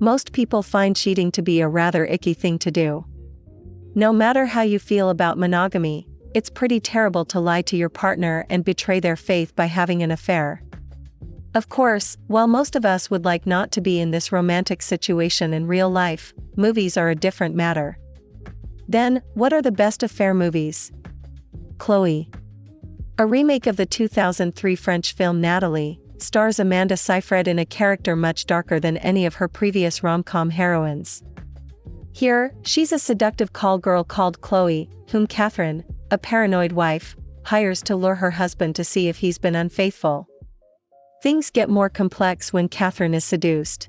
Most people find cheating to be a rather icky thing to do. No matter how you feel about monogamy, it's pretty terrible to lie to your partner and betray their faith by having an affair. Of course, while most of us would like not to be in this romantic situation in real life, movies are a different matter. Then, what are the best affair movies? Chloe. A remake of the 2003 French film Natalie, stars Amanda Seyfried in a character much darker than any of her previous rom-com heroines. Here, she's a seductive call girl called Chloe, whom Catherine, a paranoid wife, hires to lure her husband to see if he's been unfaithful. Things get more complex when Catherine is seduced.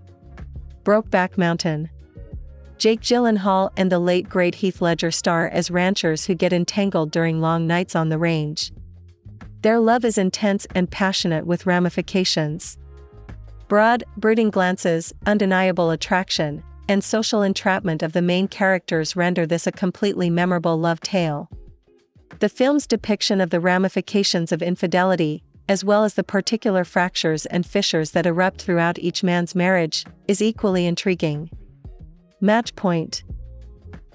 Brokeback Mountain. Jake Gyllenhaal and the late great Heath Ledger star as ranchers who get entangled during long nights on the range. Their love is intense and passionate with ramifications. Broad, brooding glances, undeniable attraction, and social entrapment of the main characters render this a completely memorable love tale. The film's depiction of the ramifications of infidelity, as well as the particular fractures and fissures that erupt throughout each man's marriage, is equally intriguing. Match point.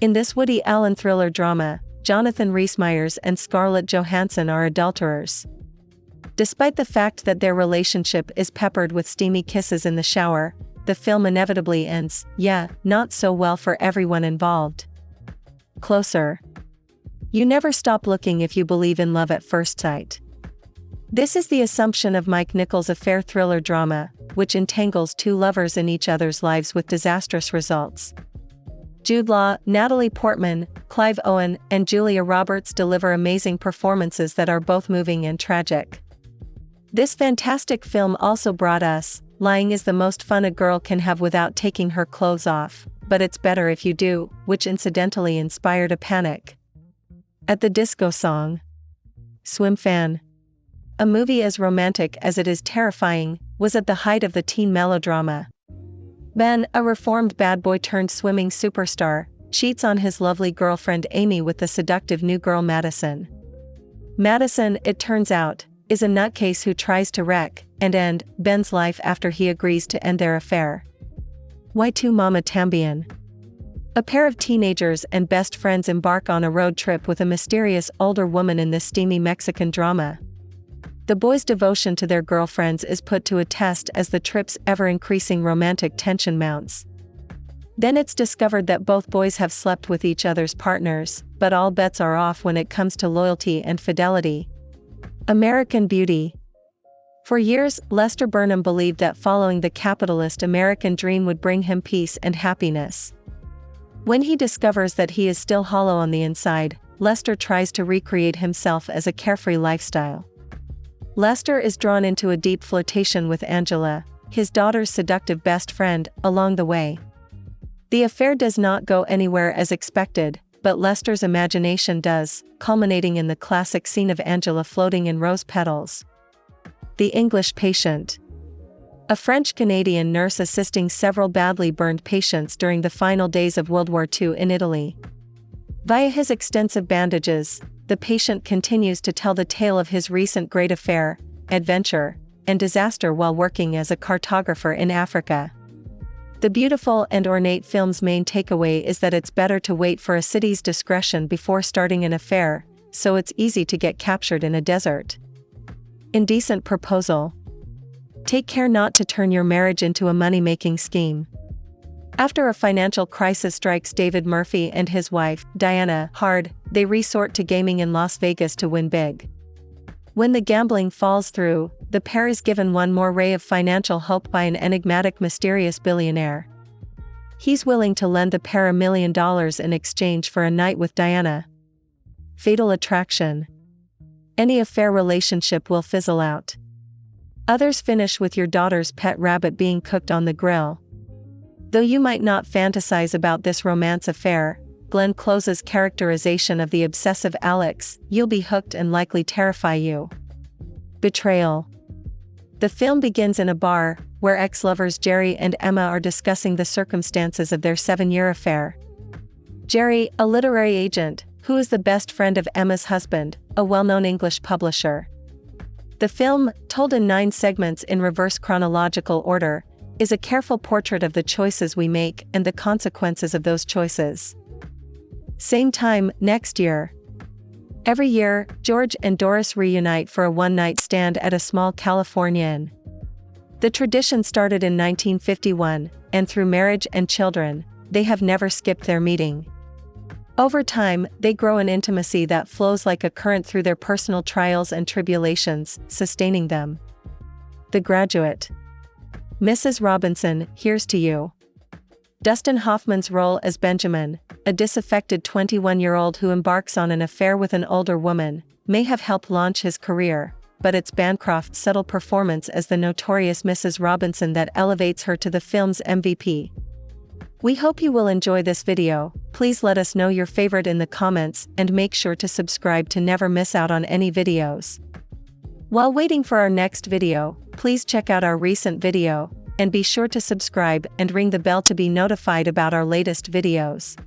In this Woody Allen thriller drama, Jonathan Rhys-Meyers and Scarlett Johansson are adulterers. Despite the fact that their relationship is peppered with steamy kisses in the shower, the film inevitably ends, not so well for everyone involved. Closer. You never stop looking if you believe in love at first sight. This is the assumption of Mike Nichols' affair thriller drama, which entangles two lovers in each other's lives with disastrous results. Jude Law, Natalie Portman, Clive Owen, and Julia Roberts deliver amazing performances that are both moving and tragic. This fantastic film also brought us, lying is the most fun a girl can have without taking her clothes off, but it's better if you do, which incidentally inspired a panic at the disco song. Swimfan. A movie as romantic as it is terrifying, was at the height of the teen melodrama. Ben, a reformed bad boy turned swimming superstar, cheats on his lovely girlfriend Amy with the seductive new girl Madison. Madison, it turns out, is a nutcase who tries to wreck and end Ben's life after he agrees to end their affair. Tu Mama Tambien. A pair of teenagers and best friends embark on a road trip with a mysterious older woman in this steamy Mexican drama. The boys' devotion to their girlfriends is put to a test as the trip's ever-increasing romantic tension mounts. Then it's discovered that both boys have slept with each other's partners, but all bets are off when it comes to loyalty and fidelity. American Beauty. For years, Lester Burnham believed that following the capitalist American dream would bring him peace and happiness. When he discovers that he is still hollow on the inside, Lester tries to recreate himself as a carefree lifestyle. Lester is drawn into a deep flirtation with Angela, his daughter's seductive best friend, along the way. The affair does not go anywhere as expected, but Lester's imagination does, culminating in the classic scene of Angela floating in rose petals. The English Patient. A French-Canadian nurse assisting several badly burned patients during the final days of World War II in Italy. Via his extensive bandages, the patient continues to tell the tale of his recent great affair, adventure, and disaster while working as a cartographer in Africa. The beautiful and ornate film's main takeaway is that it's better to wait for a city's discretion before starting an affair, so it's easy to get captured in a desert. Indecent Proposal. Take care not to turn your marriage into a money-making scheme. After a financial crisis strikes David Murphy and his wife, Diana, hard, they resort to gaming in Las Vegas to win big. When the gambling falls through, the pair is given one more ray of financial hope by an enigmatic mysterious billionaire. He's willing to lend the pair $1 million in exchange for a night with Diana. Fatal Attraction. Any affair relationship will fizzle out. Others finish with your daughter's pet rabbit being cooked on the grill. Though you might not fantasize about this romance affair, Glenn Close's characterization of the obsessive Alex, you'll be hooked and likely terrify you. Betrayal. The film begins in a bar, where ex-lovers Jerry and Emma are discussing the circumstances of their 7-year affair. Jerry, a literary agent, who is the best friend of Emma's husband, a well-known English publisher. The film, told in 9 segments in reverse chronological order, is a careful portrait of the choices we make and the consequences of those choices. Same time, next year. Every year, George and Doris reunite for a one-night stand at a small California inn. The tradition started in 1951, and through marriage and children, they have never skipped their meeting. Over time, they grow an intimacy that flows like a current through their personal trials and tribulations, sustaining them. The Graduate. Mrs. Robinson, here's to you. Dustin Hoffman's role as Benjamin, a disaffected 21-year-old who embarks on an affair with an older woman, may have helped launch his career, but it's Bancroft's subtle performance as the notorious Mrs. Robinson that elevates her to the film's MVP. We hope you will enjoy this video. Please let us know your favorite in the comments and make sure to subscribe to never miss out on any videos. While waiting for our next video, please check out our recent video, and be sure to subscribe and ring the bell to be notified about our latest videos.